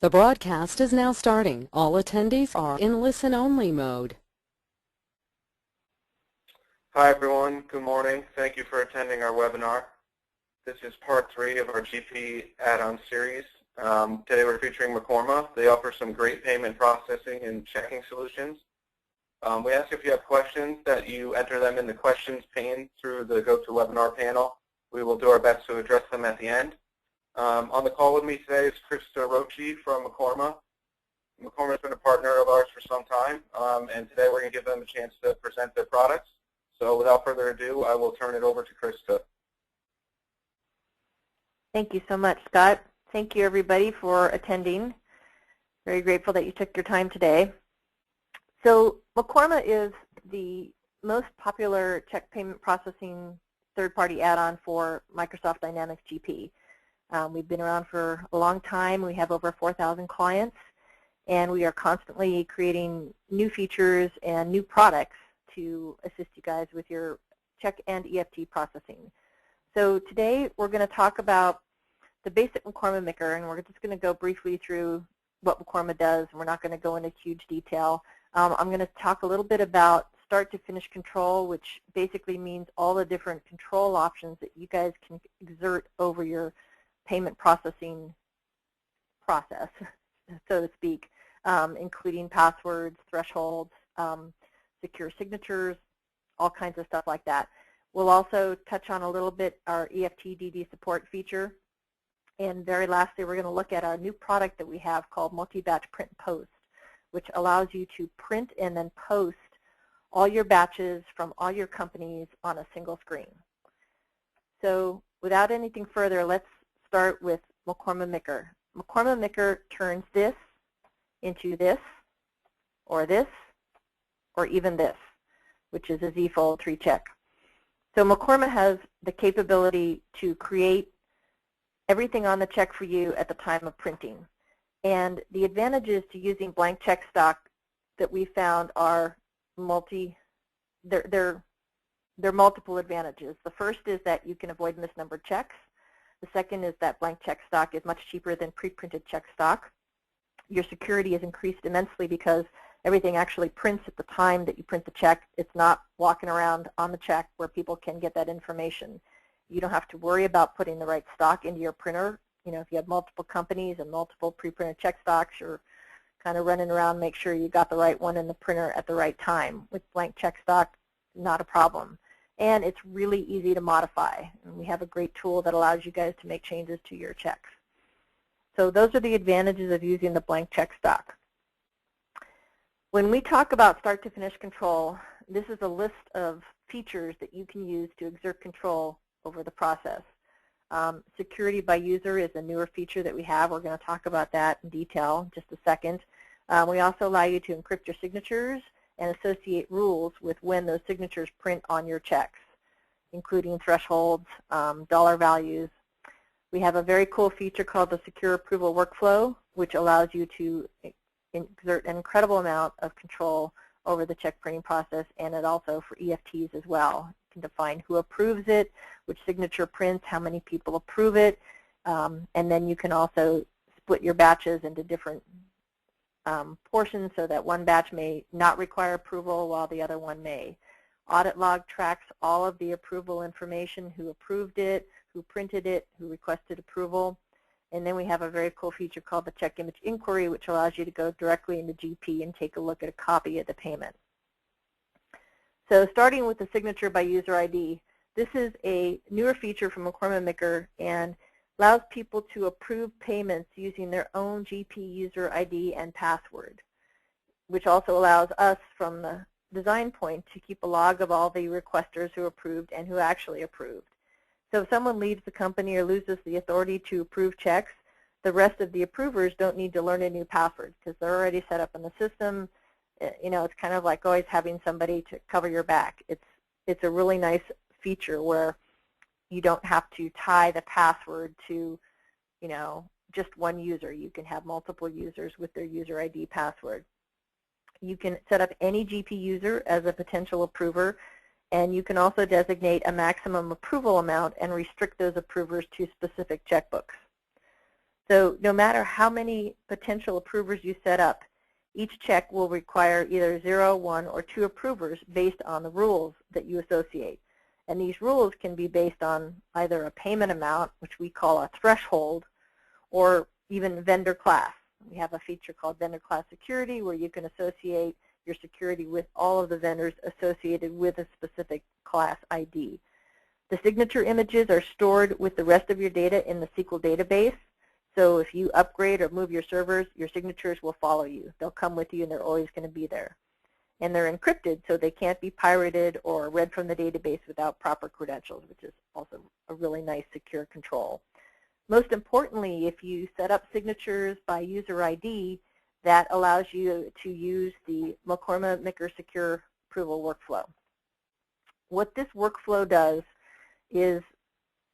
The broadcast is now starting. All attendees are in listen-only mode. Hi everyone, good morning. Thank you for attending our webinar. This is part 3 of our GP add-on series. Today we're featuring Mekorma. They offer some great payment processing and checking solutions. We ask if you have questions that you enter them in the questions pane through the GoToWebinar panel. We will do our best to address them at the end. On the call with me today is Krista Rochi from Mekorma. Mekorma has been a partner of ours for some time, and today we're going to give them a chance to present their products. So without further ado, I will turn it over to Krista. Thank you so much, Scott. Thank you, everybody, for attending. Very grateful that you took your time today. So Mekorma is the most popular check payment processing third-party add-on for Microsoft Dynamics GP. We've been around for a long time. We have over 4,000 clients, and we are constantly creating new features and new products to assist you guys with your check and EFT processing. So today we're going to talk about the basic Mekorma MICR, and we're just going to go briefly through what Mekorma does. We're not going to go into huge detail. I'm going to talk a little bit about start-to-finish control, which basically means all the different control options that you guys can exert over your payment processing process, so to speak, including passwords, thresholds, secure signatures, all kinds of stuff like that. We'll also touch on a little bit our EFT DD support feature. And very lastly, we're going to look at our new product that we have called multi-batch print post, which allows you to print and then post all your batches from all your companies on a single screen. So without anything further, let's start with Mekorma MICR. Mekorma MICR turns this into this, or even this, which is a Z-fold 3 check. So Mekorma has the capability to create everything on the check for you at the time of printing. And the advantages to using blank check stock that we found are they're multiple advantages. The first is that you can avoid misnumbered checks. The second is that blank check stock is much cheaper than pre-printed check stock. Your security is increased immensely because everything actually prints at the time that you print the check. It's not walking around on the check where people can get that information. You don't have to worry about putting the right stock into your printer. You know, if you have multiple companies and multiple pre-printed check stocks, you're kind of running around, make sure you got the right one in the printer at the right time. With blank check stock, not a problem. And it's really easy to modify. And we have a great tool that allows you guys to make changes to your checks. So those are the advantages of using the blank check stock. When we talk about start-to-finish control, this is a list of features that you can use to exert control over the process. Security by user is a newer feature that we have. We're going to talk about that in detail in just a second. We also allow you to encrypt your signatures and associate rules with when those signatures print on your checks, including thresholds, dollar values. We have a very cool feature called the Secure Approval Workflow, which allows you to exert an incredible amount of control over the check printing process, and it also for EFTs as well. You can define who approves it, which signature prints, how many people approve it, and then you can also split your batches into different portions so that one batch may not require approval while the other one may. Audit log tracks all of the approval information, who approved it, who printed it, who requested approval. And then we have a very cool feature called the Check Image Inquiry, which allows you to go directly into GP and take a look at a copy of the payment. So starting with the signature by user ID, this is a newer feature from Mekorma MICR and allows people to approve payments using their own GP user ID and password, which also allows us from the design point to keep a log of all the requesters who approved and who actually approved. So if someone leaves the company or loses the authority to approve checks, the rest of the approvers don't need to learn a new password because they're already set up in the system. You know, it's kind of like always having somebody to cover your back. It's a really nice feature where you don't have to tie the password to, you know, just one user. You can have multiple users with their user ID password. You can set up any GP user as a potential approver, and you can also designate a maximum approval amount and restrict those approvers to specific checkbooks. So no matter how many potential approvers you set up, each check will require either 0, 1, or 2 approvers based on the rules that you associate. And these rules can be based on either a payment amount, which we call a threshold, or even vendor class. We have a feature called vendor class security where you can associate your security with all of the vendors associated with a specific class ID. The signature images are stored with the rest of your data in the SQL database. So if you upgrade or move your servers, your signatures will follow you. They'll come with you and they're always going to be there. And they're encrypted so they can't be pirated or read from the database without proper credentials, which is also a really nice secure control. Most importantly, if you set up signatures by user ID, that allows you to use the Mekorma MICR secure approval workflow. What this workflow does is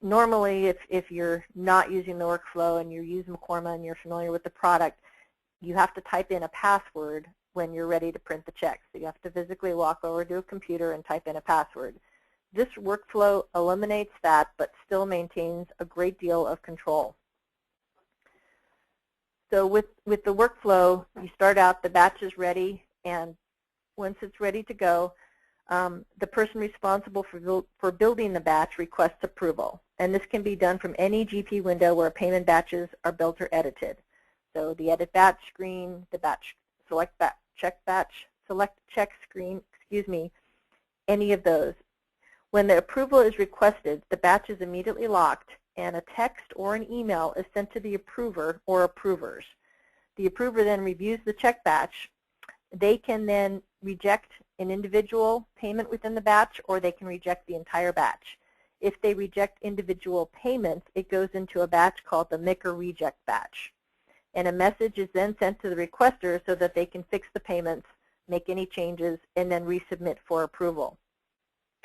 normally if you're not using the workflow and you use Mekorma and you're familiar with the product, you have to type in a password when you're ready to print the check. So you have to physically walk over to a computer and type in a password. This workflow eliminates that but still maintains a great deal of control. So with the workflow, you start out, the batch is ready, and once it's ready to go, the person responsible for building the batch requests approval. And this can be done from any GP window where payment batches are built or edited. So the edit batch screen, the batch select check screen, any of those. When the approval is requested, the batch is immediately locked and a text or an email is sent to the approver or approvers. The approver then reviews the check batch. They can then reject an individual payment within the batch, or they can reject the entire batch. If they reject individual payments, it goes into a batch called the MICR reject batch. And a message is then sent to the requester so that they can fix the payments, make any changes, and then resubmit for approval.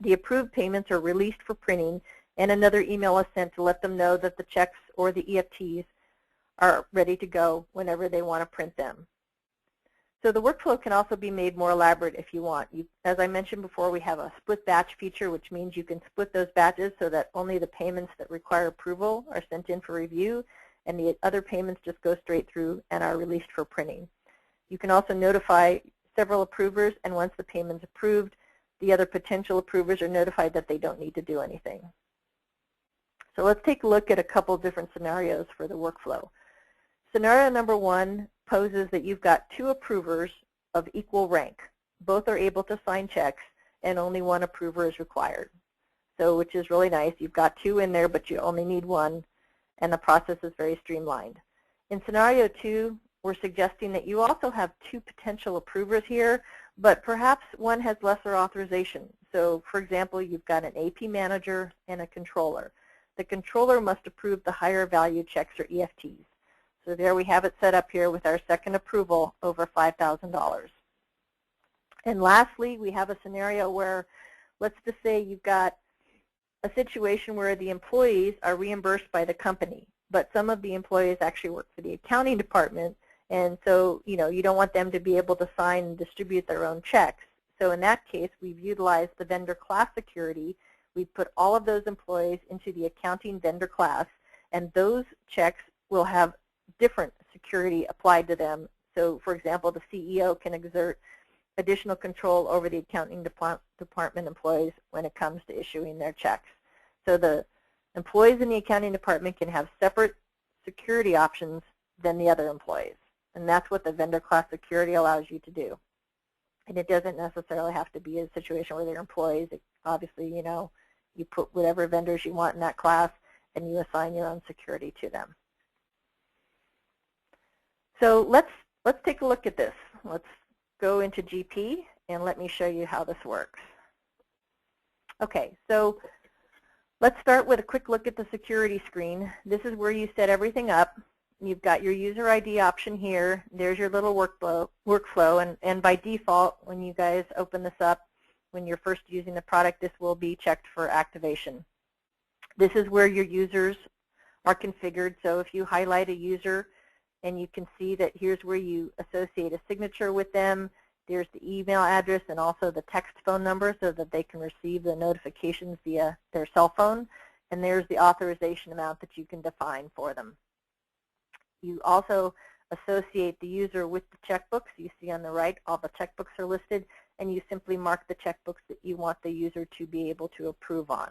The approved payments are released for printing, and another email is sent to let them know that the checks or the EFTs are ready to go whenever they want to print them. So the workflow can also be made more elaborate if you want. As I mentioned before, we have a split batch feature, which means you can split those batches so that only the payments that require approval are sent in for review, and the other payments just go straight through and are released for printing. You can also notify several approvers, and once the payment's approved, the other potential approvers are notified that they don't need to do anything. So let's take a look at a couple different scenarios for the workflow. Scenario number 1 poses that you've got 2 approvers of equal rank. Both are able to sign checks, and only 1 approver is required. So, which is really nice. You've got 2 in there, but you only need 1, and the process is very streamlined. In scenario 2, we're suggesting that you also have 2 potential approvers here, but perhaps one has lesser authorization. So, for example, you've got an AP manager and a controller. The controller must approve the higher value checks or EFTs. So there we have it set up here with our second approval over $5,000. And lastly, we have a scenario where, let's just say you've got a situation where the employees are reimbursed by the company, but some of the employees actually work for the accounting department, and so you don't want them to be able to sign and distribute their own checks. So in that case, we've utilized the vendor class security. We've put all of those employees into the accounting vendor class, and those checks will have different security applied to them. So for example, the CEO can exert additional control over the accounting department employees when it comes to issuing their checks. So the employees in the accounting department can have separate security options than the other employees. And that's what the vendor class security allows you to do. And it doesn't necessarily have to be a situation where they're employees. Obviously, you put whatever vendors you want in that class and you assign your own security to them. So let's take a look at this. Let's go into GP and let me show you how this works. Okay, so let's start with a quick look at the security screen. This is where you set everything up. You've got your user ID option here. There's your little workflow, and by default, when you guys open this up, when you're first using the product, this will be checked for activation. This is where your users are configured. So if you highlight a user, and you can see that here's where you associate a signature with them. There's the email address and also the text phone number so that they can receive the notifications via their cell phone. And there's the authorization amount that you can define for them. You also associate the user with the checkbooks. You see on the right all the checkbooks are listed, and you simply mark the checkbooks that you want the user to be able to approve on.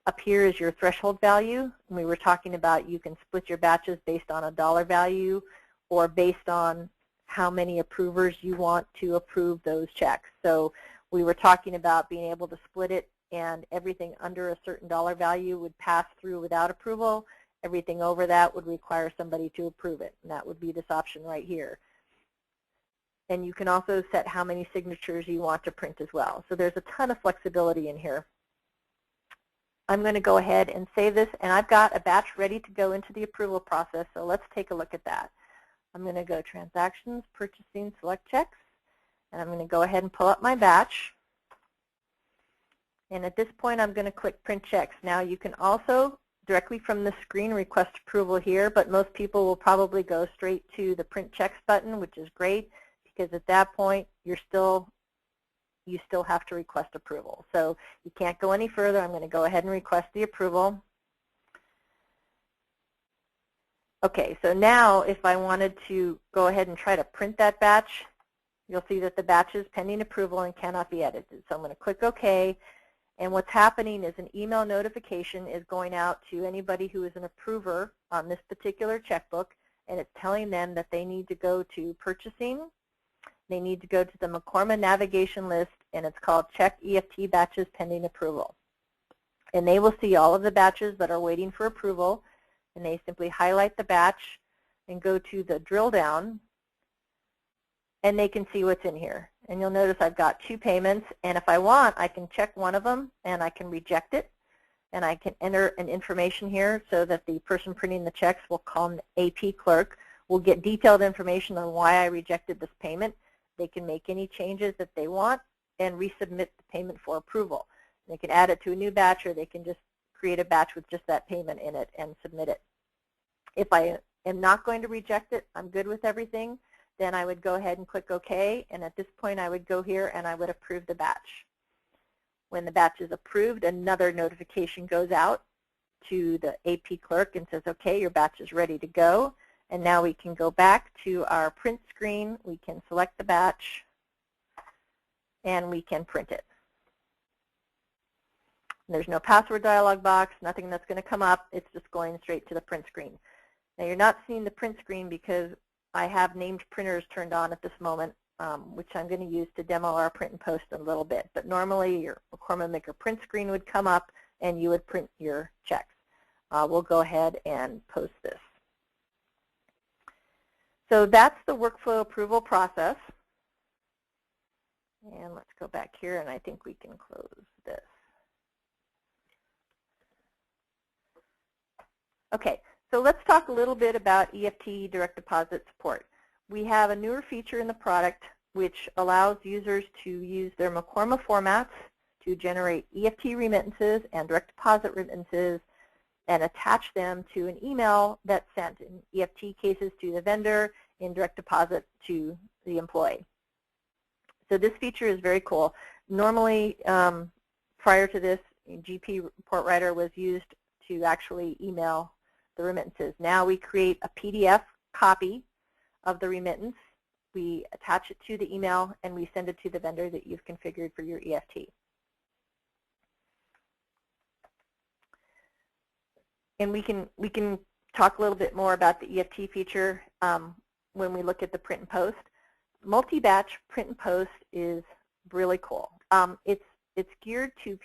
Up here is your threshold value. We were talking about you can split your batches based on a dollar value or based on how many approvers you want to approve those checks. So we were talking about being able to split it, and everything under a certain dollar value would pass through without approval. Everything over that would require somebody to approve it, and that would be this option right here. And you can also set how many signatures you want to print as well. So there's a ton of flexibility in here. I'm going to go ahead and save this, and I've got a batch ready to go into the approval process, so let's take a look at that. I'm going to go Transactions, Purchasing, Select Checks, and I'm going to go ahead and pull up my batch. And at this point, I'm going to click Print Checks. Now, you can also directly from the screen request approval here, but most people will probably go straight to the Print Checks button, which is great, because at that point, you still have to request approval. So you can't go any further. I'm going to go ahead and request the approval. Okay, so now if I wanted to go ahead and try to print that batch, you'll see that the batch is pending approval and cannot be edited. So I'm going to click OK. And what's happening is an email notification is going out to anybody who is an approver on this particular checkbook, and it's telling them that they need to go to Purchasing. They need to go to the Mekorma navigation list, and it's called Check EFT Batches Pending Approval. And they will see all of the batches that are waiting for approval, and they simply highlight the batch and go to the drill down, and they can see what's in here. And you'll notice I've got 2 payments, and if I want, I can check one of them, and I can reject it, and I can enter an information here so that the person printing the checks, will call an AP clerk, will get detailed information on why I rejected this payment. They can make any changes that they want and resubmit the payment for approval. They can add it to a new batch, or they can just create a batch with just that payment in it and submit it. If I am not going to reject it, I'm good with everything, then I would go ahead and click OK, and at this point I would go here and I would approve the batch. When the batch is approved, another notification goes out to the AP clerk and says, okay, your batch is ready to go. And now we can go back to our print screen, we can select the batch, and we can print it. There's no password dialog box, nothing that's going to come up, it's just going straight to the print screen. Now you're not seeing the print screen because I have named printers turned on at this moment, which I'm going to use to demo our print and post in a little bit. But normally your Mekorma MICR print screen would come up and you would print your checks. We'll go ahead and post this. So that's the workflow approval process. And let's go back here, and I think we can close this. Okay, so let's talk a little bit about EFT direct deposit support. We have a newer feature in the product which allows users to use their Mekorma formats to generate EFT remittances and direct deposit remittances and attach them to an email that's sent, in EFT cases to the vendor, in direct deposit to the employee. So this feature is very cool. Normally, prior to this, GP Report Writer was used to actually email the remittances. Now we create a PDF copy of the remittance, we attach it to the email, and we send it to the vendor that you've configured for your EFT. And we can talk a little bit more about the EFT feature when we look at the print and post. Multi-batch print and post is really cool. It's geared to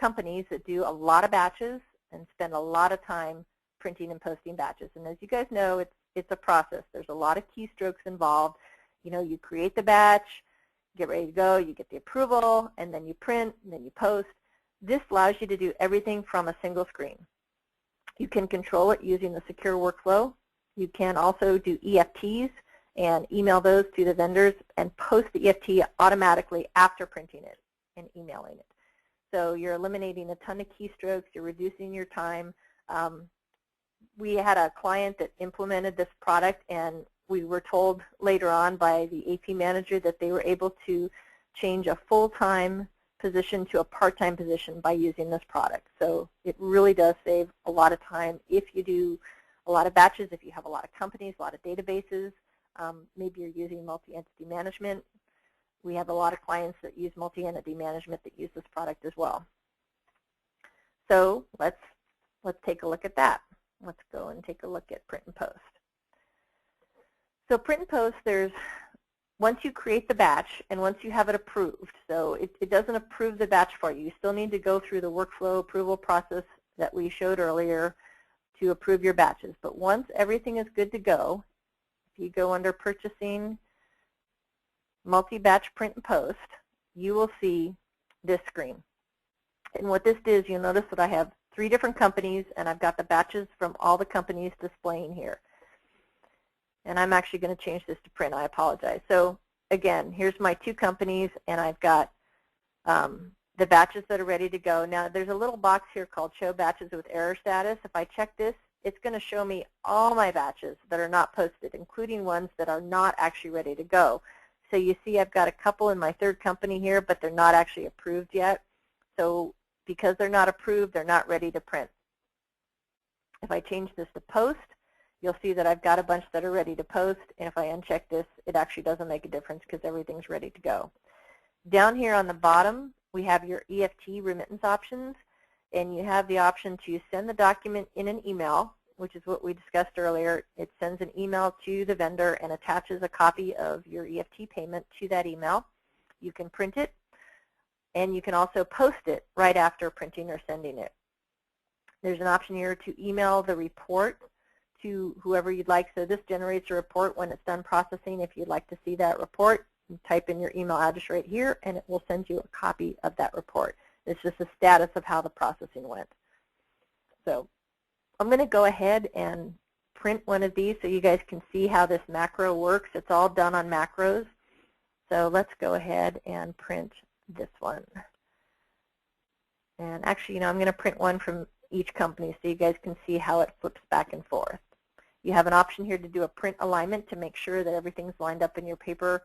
companies that do a lot of batches and spend a lot of time printing and posting batches. And as you guys know, it's a process. There's a lot of keystrokes involved. You know, you create the batch, get ready to go, you get the approval, and then you print, and then you post. This allows you to do everything from a single screen. You can control it using the secure workflow. You can also do EFTs and email those to the vendors and post the EFT automatically after printing it and emailing it. So you're eliminating a ton of keystrokes, you're reducing your time. We had a client that implemented this product, and we were told later on by the AP manager that they were able to change a full-time position to a part-time position by using this product. So it really does save a lot of time if you do a lot of batches if you have a lot of companies, a lot of databases. Maybe you're using multi-entity management. We have a lot of clients that use multi-entity management that use this product as well. So let's take a look at that. Let's go and take a look at print and post. So print and post, once you create the batch and once you have it approved, so it doesn't approve the batch for you. You still need to go through the workflow approval process that we showed earlier to approve your batches. But once everything is good to go, if you go under purchasing, multi-batch print and post, you will see this screen. And what this does, you'll notice that I have 3 different companies and I've got the batches from all the companies displaying here. And I'm actually going to change this to print. I apologize. So again, here's my 2 companies, and I've got the batches that are ready to go. Now, there's a little box here called Show Batches with Error Status. If I check this, it's going to show me all my batches that are not posted, including ones that are not actually ready to go. So you see I've got a couple in my 3rd company here, but they're not actually approved yet. So because they're not approved, they're not ready to print. If I change this to post, you'll see that I've got a bunch that are ready to post, and if I uncheck this, it actually doesn't make a difference because everything's ready to go. Down here on the bottom, we have your EFT remittance options, and you have the option to send the document in an email, which is what we discussed earlier. It sends an email to the vendor and attaches a copy of your EFT payment to that email. You can print it, and you can also post it right after printing or sending it. There's an option here to email the report to whoever you'd like. So this generates a report when it's done processing. If you'd like to see that report, you type in your email address right here, and it will send you a copy of that report. It's just a status of how the processing went. So I'm going to go ahead and print one of these so you guys can see how this macro works. It's all done on macros. So let's go ahead and print this one. And actually, I'm going to print one from each company so you guys can see how it flips back and forth. You have an option here to do a print alignment to make sure that everything's lined up in your paper,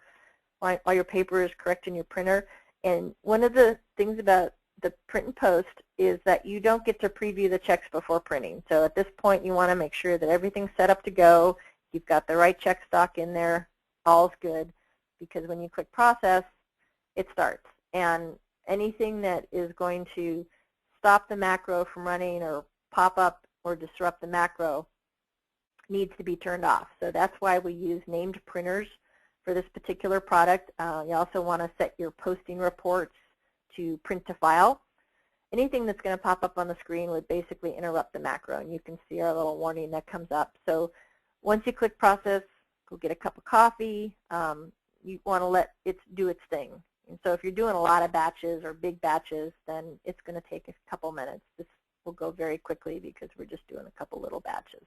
all your paper is correct in your printer. And one of the things about the print and post is that you don't get to preview the checks before printing. So at this point, you want to make sure that everything's set up to go. You've got the right check stock in there. All's good, because when you click process, it starts. And anything that is going to stop the macro from running or pop up or disrupt the macro needs to be turned off. So that's why we use named printers for this particular product. You also want to set your posting reports to print to file. Anything that's going to pop up on the screen would basically interrupt the macro, and you can see our little warning that comes up. So once you click process, go get a cup of coffee. You want to let it do its thing. And so if you're doing a lot of batches or big batches, then it's going to take a couple minutes. This will go very quickly because we're just doing a couple little batches.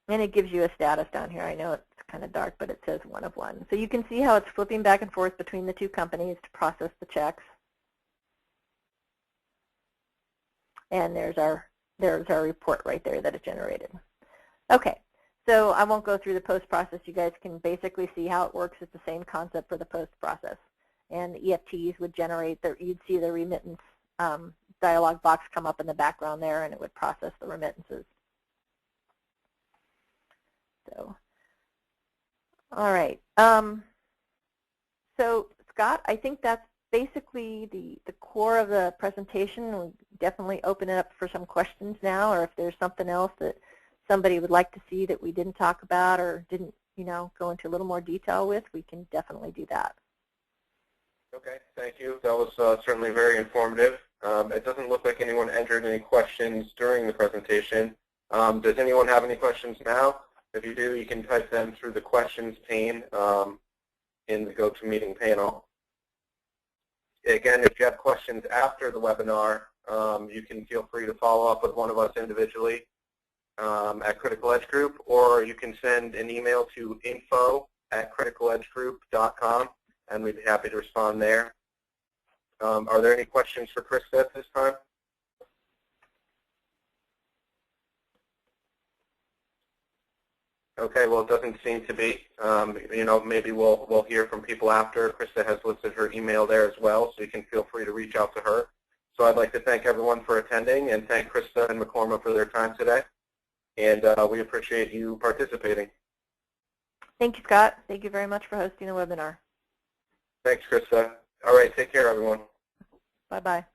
And it gives you a status down here. I know it's kind of dark, but it says 1 of 1. So you can see how it's flipping back and forth between the 2 companies to process the checks. And there's our report right there that it generated. Okay, so I won't go through the post process. You guys can basically see how it works. It's the same concept for the post process. And the EFTs would generate, you'd see the remittance dialog box come up in the background there, and it would process the remittances. So, all right. So, Scott, I think that's basically the core of the presentation. We'll definitely open it up for some questions now, or if there's something else that somebody would like to see that we didn't talk about or didn't, go into a little more detail with, we can definitely do that. Okay, thank you. That was certainly very informative. It doesn't look like anyone entered any questions during the presentation. Does anyone have any questions now? If you do, you can type them through the questions pane in the GoToMeeting panel. Again, if you have questions after the webinar, you can feel free to follow up with one of us individually at Critical Edge Group, or you can send an email to info@criticaledgegroup.com, and we'd be happy to respond there. Are there any questions for Krista at this time? Okay, well, it doesn't seem to be. Maybe we'll hear from people after. Krista has listed her email there as well, so you can feel free to reach out to her. So I'd like to thank everyone for attending and thank Krista and Mekorma for their time today. And we appreciate you participating. Thank you, Scott. Thank you very much for hosting the webinar. Thanks, Krista. All right, take care, everyone. Bye-bye.